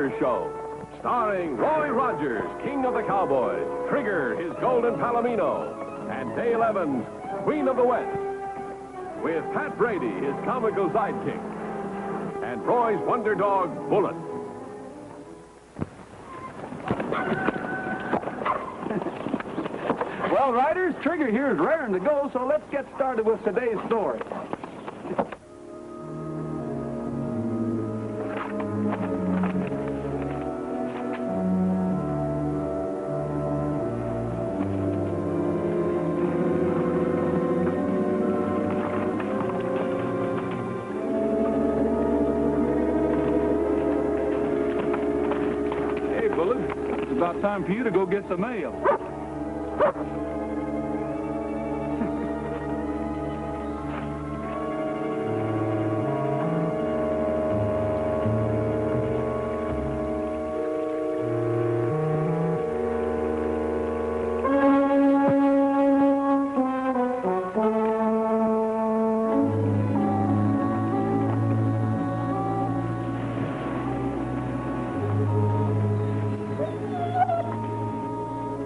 Rogers Show. Starring Roy Rogers, King of the Cowboys, Trigger, his golden palomino, and Dale Evans, Queen of the West. With Pat Brady, his comical sidekick, and Roy's wonder dog, Bullet. Well, riders, Trigger here is raring to go, so let's get started with today's story. Hey, Bullet, it's about time for you to go get some mail.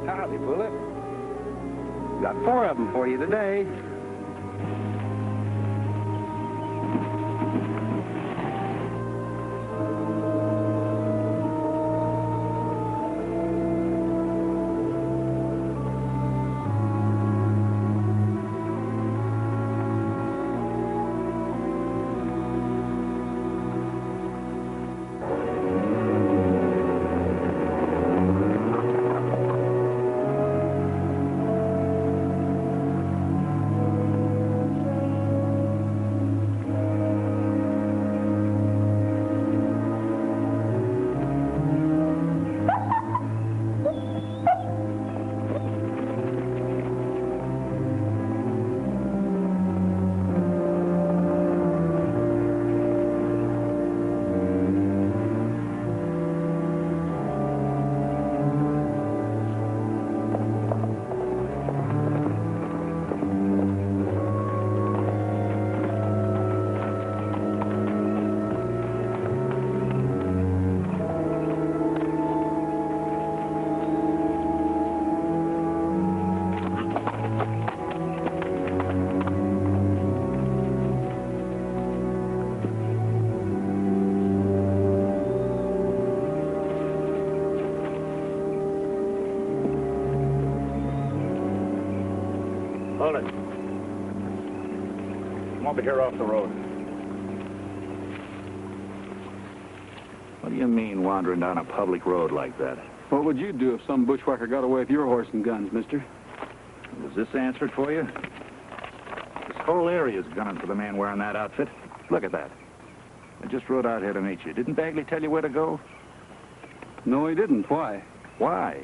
Howdy, Bullet. Got 4 of them for you today. Hold it. Come over here off the road. What do you mean wandering down a public road like that? What would you do if some bushwhacker got away with your horse and guns, mister? Was this answered for you? This whole area's gunning for the man wearing that outfit. Look at that. I just rode out here to meet you. Didn't Bagley tell you where to go? No, he didn't. Why? Why?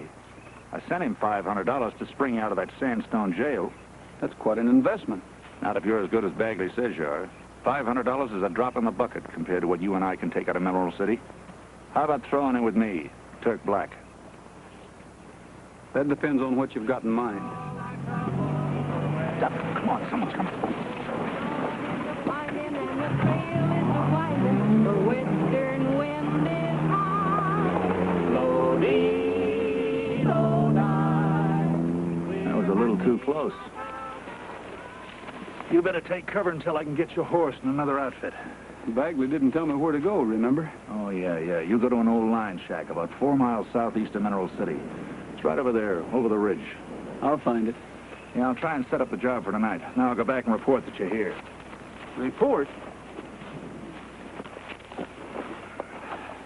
I sent him $500 to spring you out of that sandstone jail. That's quite an investment. Not if you're as good as Bagley says you are. $500 is a drop in the bucket compared to what you and I can take out of Mineral City. How about throwing in with me, Turk Black? That depends on what you've got in mind. Stop. Come on, someone's coming. That was a little too close. You better take cover until I can get your horse and another outfit. Bagley didn't tell me where to go, remember? Oh, yeah. You go to an old line shack about 4 miles southeast of Mineral City. It's right over there, over the ridge. I'll find it. Yeah, I'll try and set up the job for tonight. Now I'll go back and report that you're here. Report?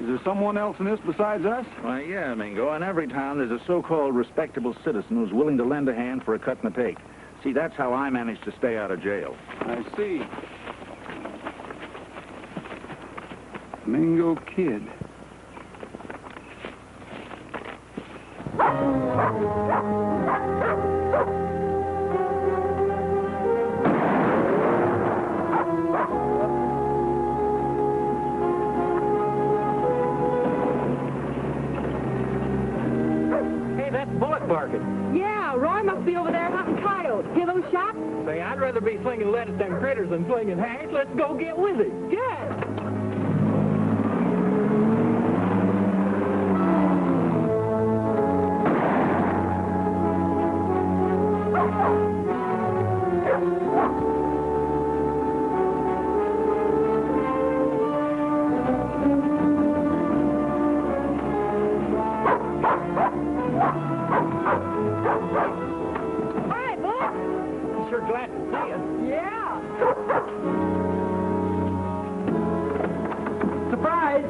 Is there someone else in this besides us? Why, yeah, Mingo. In every town, there's a so-called respectable citizen who's willing to lend a hand for a cut and a take. See, that's how I managed to stay out of jail. I see. Mingo Kid. Hey, that's Bullet barking. Yeah, Roy must be over there hunting coyotes. Hear those shots? Say, I'd rather be slinging lead at them critters than slinging hash. Let's go get with it. Good. Hi, Buck. Sure glad to see you. Yeah. Surprise!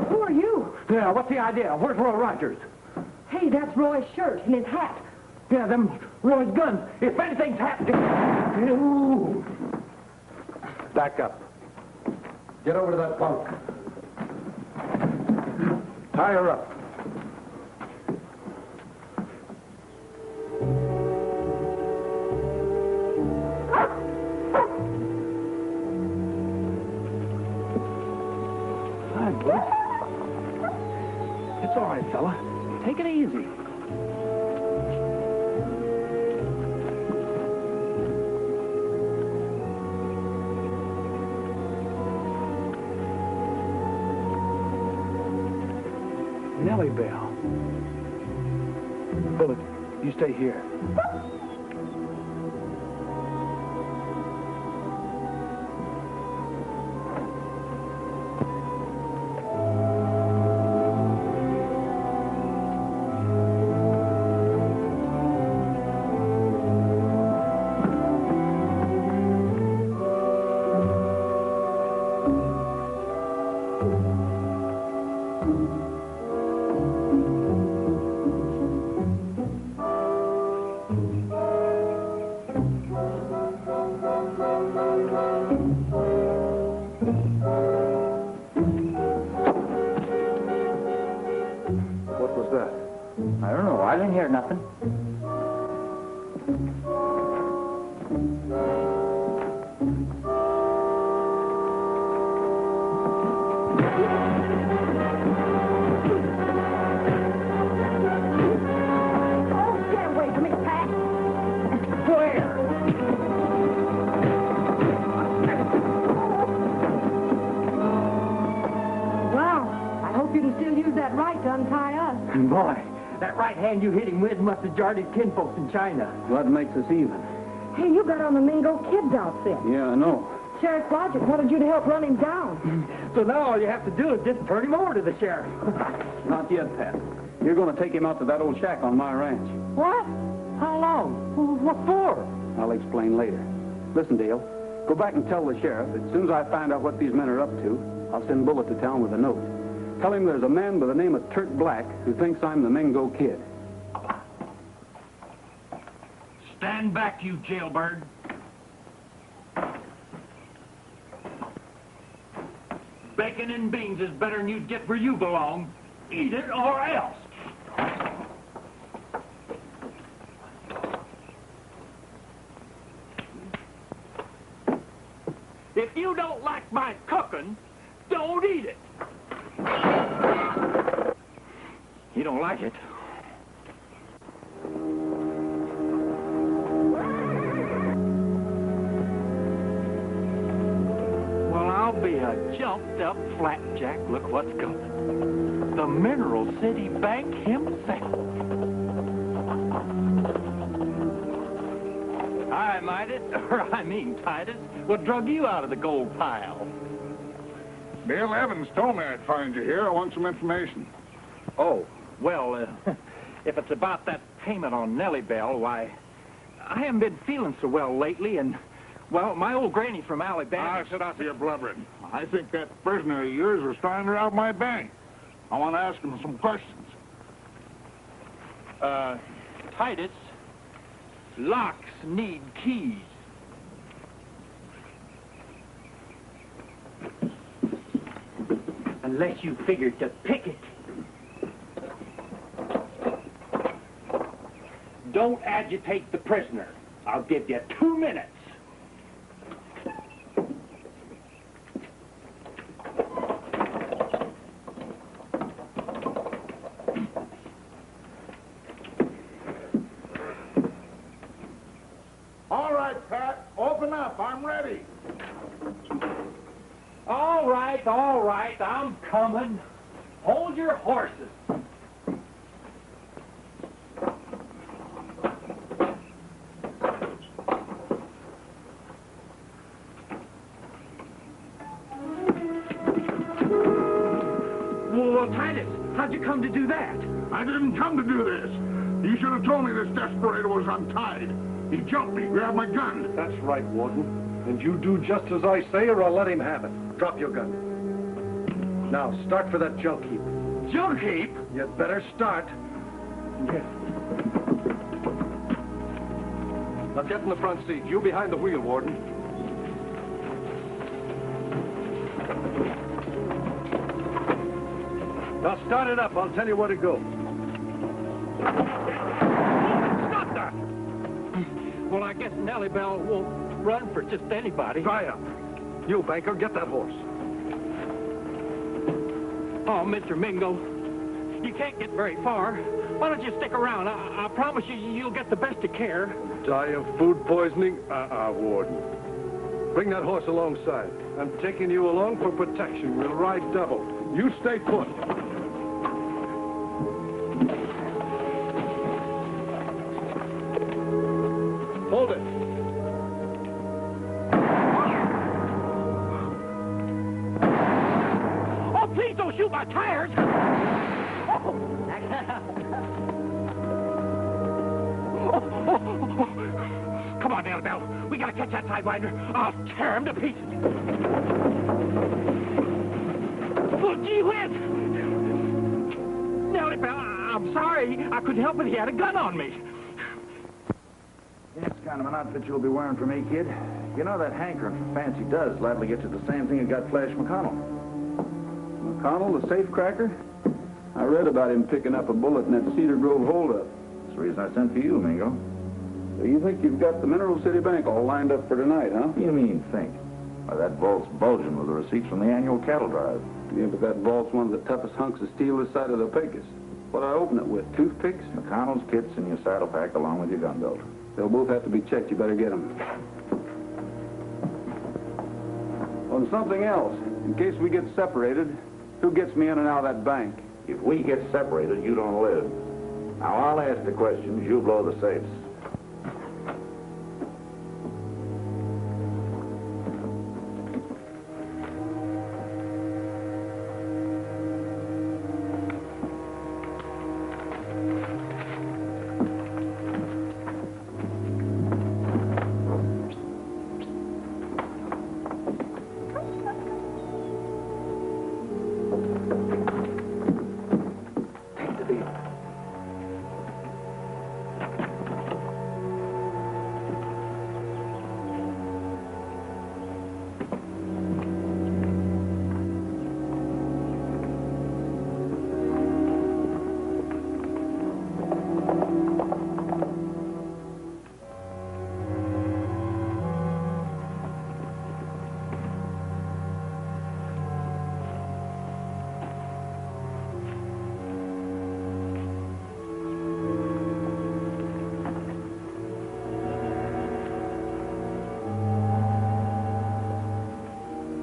Who are you? Yeah, what's the idea? Where's Roy Rogers? Hey, that's Roy's shirt and his hat. Yeah, them Roy's guns. If anything's happening... Ooh. Back up. Get over to that bunk. Tie her up. Hi, Bud. It's all right, fella. Take it easy. Nellybelle. Bullet, you stay here. What was that? I don't know. I didn't hear nothing. Oh, get away from me, Pat. Where? Wow. I hope you can still use that right to untie us. Boy, that right hand you hit him with must have jarred his kinfolks in China. What makes us even? Hey, you got on the Mingo Kid's outfit. Yeah, I know. Sheriff Blodgett wanted you to help run him down. So now all you have to do is just turn him over to the sheriff. Not yet, Pat. You're going to take him out to that old shack on my ranch. What? How long? What for? I'll explain later. Listen, Dale. Go back and tell the sheriff that as soon as I find out what these men are up to, I'll send Bullet to town with a note. Tell him there's a man by the name of Turk Black who thinks I'm the Mingo Kid. Stand back, you jailbird. Bacon and beans is better than you'd get where you belong. Eat it or else. If you don't like my cooking, don't eat it. You don't like it? Well, I'll be a jumped-up flapjack. Look what's coming. The Mineral City Bank himself. I might it, or I mean Titus, what drug you out of the gold pile? Bill Evans told me I'd find you here. I want some information. Oh, well, if it's about that payment on Nellybelle, why, I haven't been feeling so well lately, and, well, my old granny from Alabama... Sit out your blubbering. I think that prisoner of yours was trying to rob my bank. I want to ask him some questions. Titus, locks need keys. Unless you figured to pick it. Don't agitate the prisoner. I'll give you 2 minutes. All right, Pat. Open up. I'm ready. All right, I'm coming. Hold your horses. come to do that? I didn't come to do this. You should have told me this desperado was untied. He jumped me, grabbed my gun. That's right, Warden. And you do just as I say, or I'll let him have it. Drop your gun. Now, start for that junk heap. Junk heap? You'd better start. Yes. Now get in the front seat. You behind the wheel, Warden. Now start it up. I'll tell you where to go. Stop that! Well, I guess Nellybelle won't run for just anybody. Dry up. You, banker, get that horse. Oh, Mr. Mingo, you can't get very far. Why don't you stick around? I promise you, you'll get the best of care. Die of food poisoning? Warden. Bring that horse alongside. I'm taking you along for protection. We'll ride double. You stay put. Hold it. Oh, please don't shoot my tires! Come on, Nellybelle. We gotta catch that sidewinder. I'll tear him to pieces. Oh, gee whiz! Nellybelle, I'm sorry. I couldn't help it. He had a gun on me. It's kind of an outfit you'll be wearing for me, kid. You know that hankering for fancy does likely get you the same thing that got Flash McConnell. McConnell, the safecracker? I read about him picking up a bullet in that Cedar Grove holdup. That's the reason I sent for you, Mingo. So you think you've got the Mineral City Bank all lined up for tonight, huh? What do you mean, think? Why, that vault's bulging with the receipts from the annual cattle drive. Yeah, but that vault's one of the toughest hunks of steel this side of the Pecos. What'd I open it with, toothpicks? McConnell's kits and your saddle pack along with your gun belt. They'll both have to be checked. You better get them. On something else, in case we get separated, who gets me in and out of that bank? If we get separated, you don't live. Now, I'll ask the questions. You blow the safes.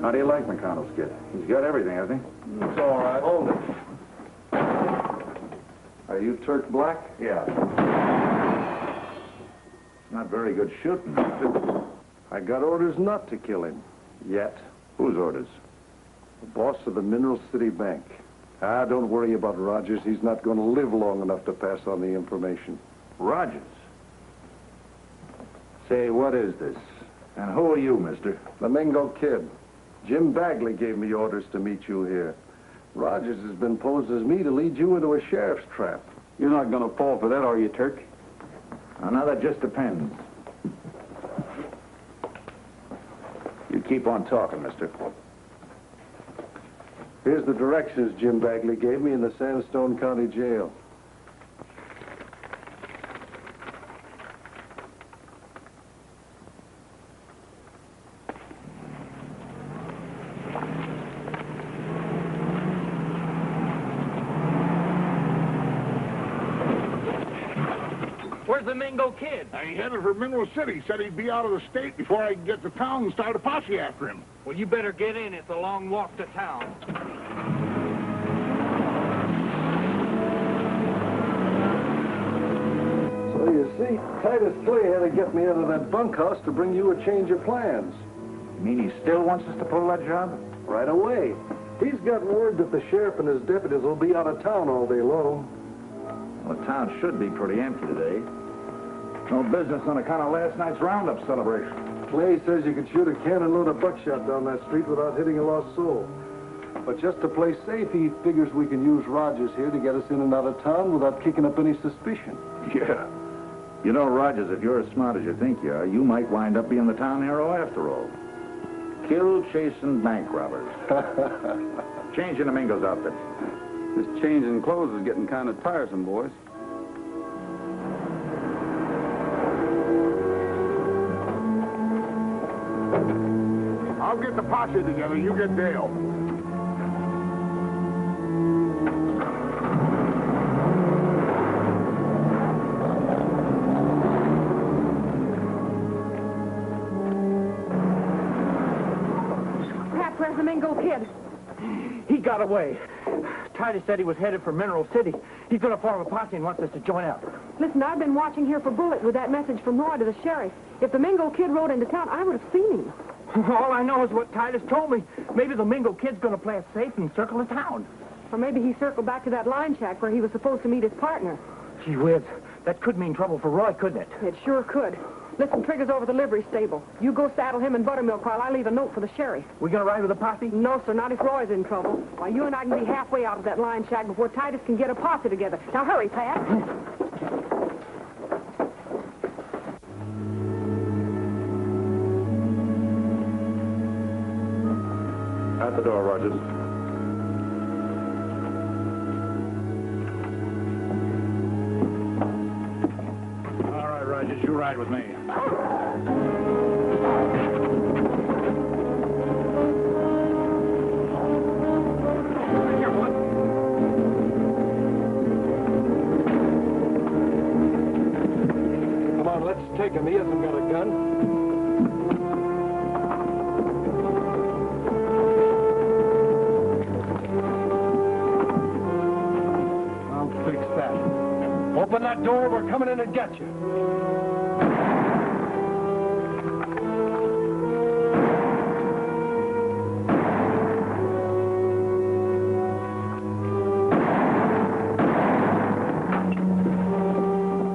How do you like McConnell's kid? He's got everything, hasn't he? It's all right. Hold it. Are you Turk Black? Yeah. Not very good shooting. I got orders not to kill him. Yet. Whose orders? The boss of the Mineral City Bank. Don't worry about Rogers. He's not going to live long enough to pass on the information. Rogers? Say, what is this? And who are you, mister? The Mingo Kid. Jim Bagley gave me orders to meet you here. Rogers has been posed as me to lead you into a sheriff's trap. You're not going to fall for that, are you, Turk? Now, that just depends. You keep on talking, mister. Here's the directions Jim Bagley gave me in the Sandstone County Jail. Where's the Mingo Kid? He headed for Mineral City. Said he'd be out of the state before I could get to town and start a posse after him. Well, you better get in. It's a long walk to town. So you see, Titus Clay had to get me out of that bunkhouse to bring you a change of plans. You mean he still wants us to pull that job? Right away. He's got word that the sheriff and his deputies will be out of town all day long. Well, the town should be pretty empty today. No business on account of last night's roundup celebration. Clay says you could shoot a cannon load of buckshot down that street without hitting a lost soul. But just to play safe, he figures we can use Rogers here to get us in and out of town without kicking up any suspicion. Yeah. You know, Rogers, if you're as smart as you think you are, you might wind up being the town hero after all. Kill, chasing bank robbers. Change into Mingo's outfit. This changing clothes is getting kind of tiresome, boys. I'll get the posse together. You get Dale. Pat, where's the Mingo Kid? He got away. Titus said he was headed for Mineral City. He's going to form a posse and wants us to join up. Listen, I've been watching here for Bullet with that message from Roy to the sheriff. If the Mingo Kid rode into town, I would have seen him. All I know is what Titus told me. Maybe the Mingo Kid's going to play it safe and circle the town. Or maybe he circled back to that line shack where he was supposed to meet his partner. Gee whiz, that could mean trouble for Roy, couldn't it? It sure could. Listen, Trigger's over the livery stable. You go saddle him and Buttermilk while I leave a note for the sheriff. We going to ride with the posse? No, sir, not if Roy's in trouble. Why, you and I can be halfway out of that line shack before Titus can get a posse together. Now, hurry, Pat. At the door, Rogers. All right, Rogers, you ride with me. Come on, let's take him. He hasn't got a gun. Open that door, we're coming in to get you.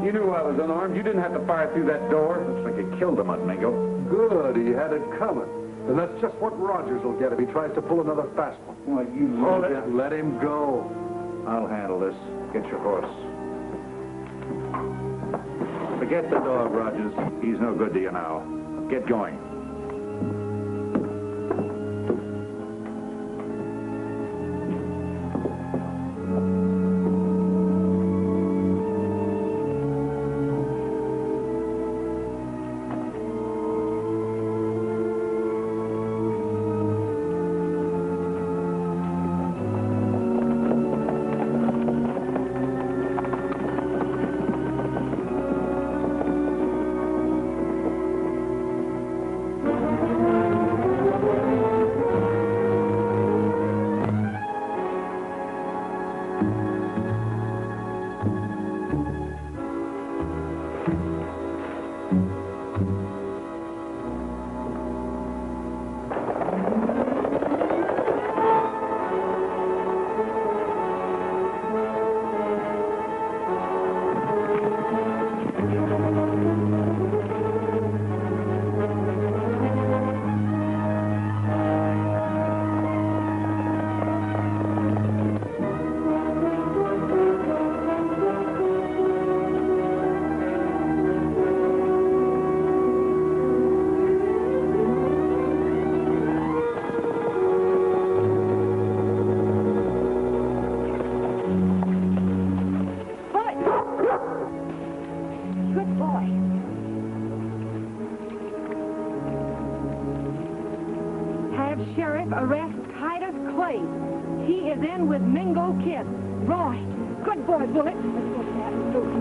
You knew I was unarmed. You didn't have to fire through that door. Looks like you killed him, Mingo. Good, he had it coming. And that's just what Rogers will get if he tries to pull another fast one. Well, you Let him go. I'll handle this. Get your horse. Forget the dog, Rogers. He's no good to you now. Get going. Arrest Titus Clay. He is in with Mingo Kid. Roy. Good boy, Bullet. Let's go, Pat. Let's do it.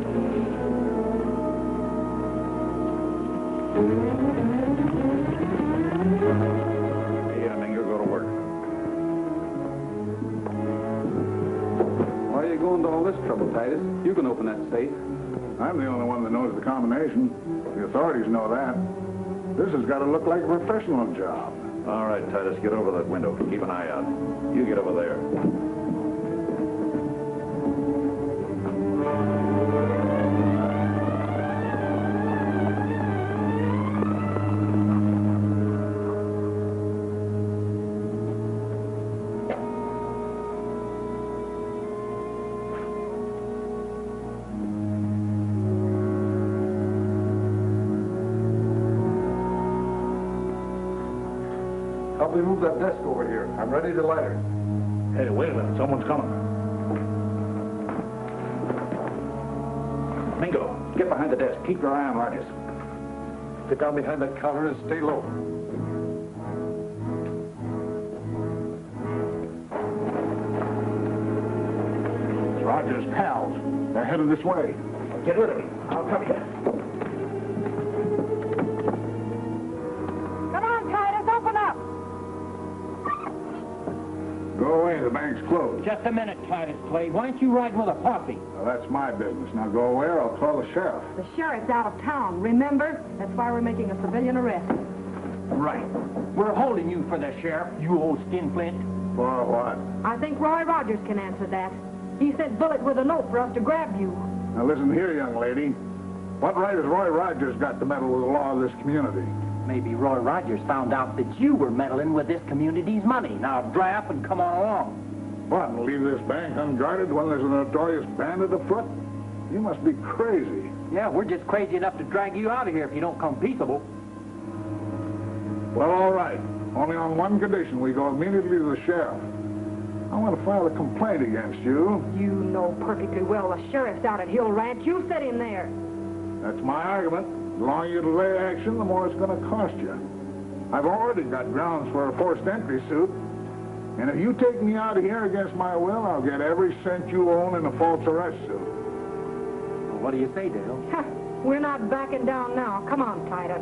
Yeah, Mingo, go to work. Why are you going to all this trouble, Titus? You can open that safe. I'm the only one that knows the combination. The authorities know that. This has got to look like a professional job. All right, Titus, get over that window. Keep an eye out. You get over there. Help me move that desk over here. I'm ready to light her. Hey, wait a minute. Someone's coming. Mingo, get behind the desk. Keep your eye on Rogers. Stick down behind that counter and stay low. It's Rogers' pals. They're headed this way. Get rid of him. I'll come here. Come on, Titus, open up. Go away. The bank's closed. Just a minute, Titus Clay. Why aren't you riding with a posse? Well, that's my business. Now go away or I'll call the sheriff. The sheriff's out of town, remember? That's why we're making a civilian arrest. Right. We're holding you for the sheriff, you old skinflint. For what? I think Roy Rogers can answer that. He sent Bullet with a note for us to grab you. Now listen here, young lady. What right has Roy Rogers got to meddle with the law of this community? Maybe Roy Rogers found out that you were meddling with this community's money. Now dry up and come on along. What, and leave this bank unguarded when there's a notorious bandit afoot? You must be crazy. Yeah, we're just crazy enough to drag you out of here if you don't come peaceable. Well, all right. Only on one condition. We go immediately to the sheriff. I want to file a complaint against you. You know perfectly well the sheriff's out at Hill Ranch. You set him there. That's my argument. The longer you delay action, the more it's going to cost you. I've already got grounds for a forced entry suit. And if you take me out of here against my will, I'll get every cent you own in a false arrest suit. Well, what do you say, Dale? We're not backing down now. Come on, Titus.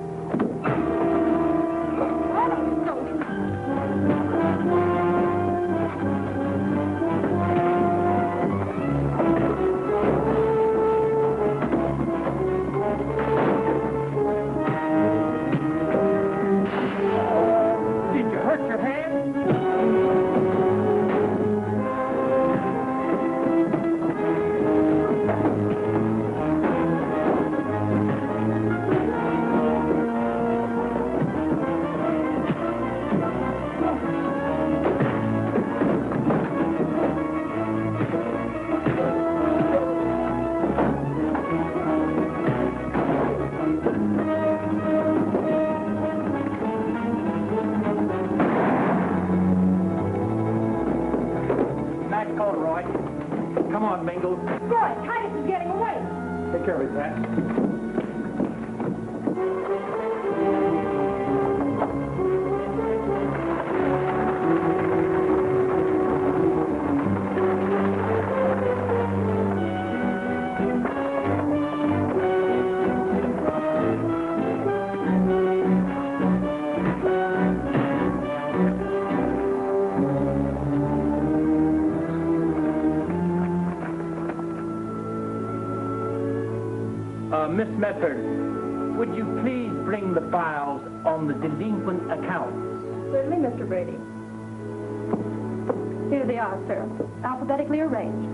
Did you hurt your hand? Nice call, Roy. Come on, Mingo. Roy, Titus is getting away. Take care of it, Pat. Miss Medford, would you please bring the files on the delinquent accounts? Certainly, Mr. Brady. Here they are, sir. Alphabetically arranged.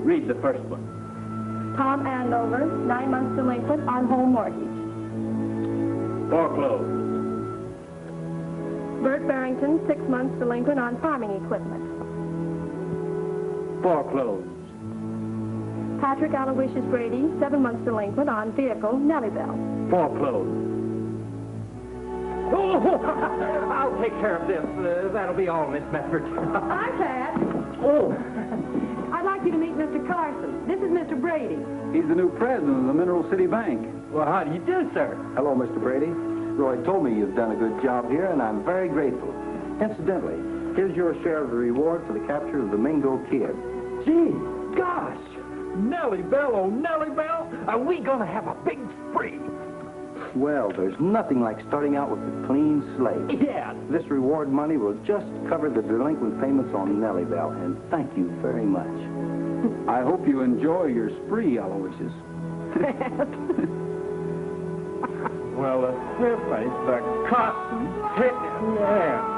Read the first one. Tom Andover, 9 months delinquent on home mortgage. Foreclosed. Bert Barrington, 6 months delinquent on farming equipment. Foreclosed. Patrick Aloysius Brady, 7 months delinquent on vehicle, Nellybelle. Foreclosed. Oh, I'll take care of this. That'll be all, Miss Medford. I'm Pat. Oh. I'd like you to meet Mr. Carson. This is Mr. Brady. He's the new president of the Mineral City Bank. Well, how do you do, sir? Hello, Mr. Brady. Roy told me you've done a good job here, and I'm very grateful. Incidentally, here's your share of the reward for the capture of the Mingo Kid. Gee, gosh. Nellybelle, oh, Nellybelle, are we going to have a big spree? Well, there's nothing like starting out with a clean slate. Yeah. This reward money will just cover the delinquent payments on Nellybelle, and thank you very much. I hope you enjoy your spree, Aloysius. Well, Well, the Slippery, the cotton picking, yeah.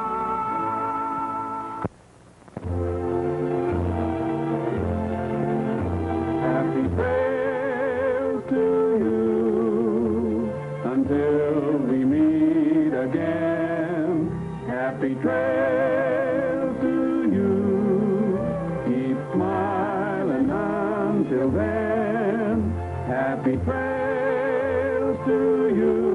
Happy trails to you until we meet again. Happy trails to you. Keep smiling until then. Happy trails to you.